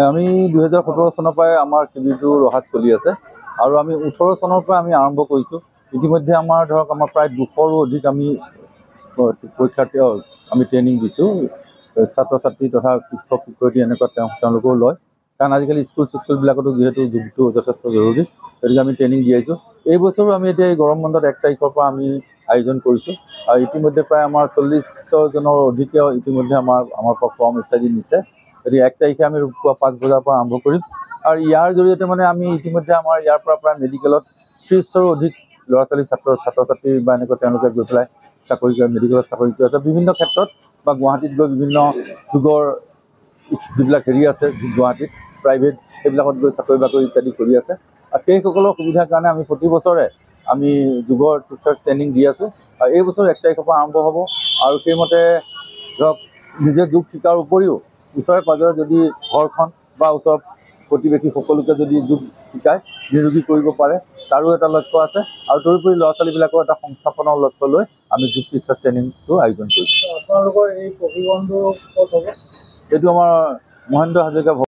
আমি 2017 চনৰ পৰাই আমাৰ শিবিৰটো ৰহাত চলি আছে আৰু আমি 18 চনৰ পৰা আমি আৰম্ভ কৰিছোঁ। ইতিমধ্যে আমাৰ ধৰক আমাৰ প্ৰায় 200ৰো অধিক আমি পৰীক্ষাৰ্থী আমি ট্ৰেইনিং দিছোঁ। ছাত্ৰ ছাত্ৰী তথা শিক্ষক শিক্ষয়িত্ৰী এনেকুৱা তেওঁলোকেও লয়, কাৰণ আজিকালি স্কুলবিলাকতো যিহেতু যোগটো যথেষ্ট জৰুৰী, গতিকে আমি ট্ৰেইনিং দিয়াইছোঁ। এই বছৰো আমি এতিয়া এই গৰম বন্ধত 1 তাৰিখৰ পৰা আমি আয়োজন কৰিছোঁ আৰু ইতিমধ্যে প্ৰায় আমাৰ 40জনৰ অধিকে ইতিমধ্যে আমাৰ পৰা ফৰ্ম ইত্যাদি নিছে। গতিকে 1 তাৰিখে আমি পুৱা 5 বজাৰ পৰা আৰম্ভ কৰিম আৰু ইয়াৰ জৰিয়তে মানে আমি ইতিমধ্যে আমাৰ ইয়াৰ পৰা প্ৰায় মেডিকেলত 30ৰো অধিক ল'ৰা ছোৱালী ছাত্ৰ ছাত্ৰী বা এনেকুৱা তেওঁলোকে গৈ পেলাই চাকৰি কৰে, মেডিকেলত চাকৰি কৰি আছে বিভিন্ন ক্ষেত্ৰত, বা গুৱাহাটীত গৈ বিভিন্ন যোগৰ যিবিলাক হেৰি আছে গুৱাহাটীত প্ৰাইভেট, সেইবিলাকত গৈ চাকৰি বাকৰি ইত্যাদি কৰি আছে। আৰু সেইসকলৰ সুবিধাৰ কাৰণে আমি প্ৰতি বছৰে আমি যোগৰ টিচাৰ্ছ ট্ৰেইনিং দি আছোঁ আৰু এই বছৰ 1 তাৰিখৰ পৰা আৰম্ভ হ'ব। আৰু সেইমতে ধৰক নিজে যোগ শিকাৰ উপৰিও ওচৰে পাঁজৰে যদি ঘৰখন বা ওচৰত প্ৰতিবেশী সকলোকে যদি যোগ শিকায় নিৰোগী কৰিব পাৰে, তাৰো এটা লক্ষ্য আছে। আৰু তদুপৰি ল'ৰা ছোৱালীবিলাকৰ এটা সংস্থাপনৰ লক্ষ্য লৈ আমি যোগ টিচাৰ্ছ ট্ৰেইনিংটো আয়োজন কৰিছোঁ। আপোনালোকৰ এই প্ৰশিক্ষণটো ক'ত হ'ব? এইটো আমাৰ মহেন্দ্ৰ হাজৰিকা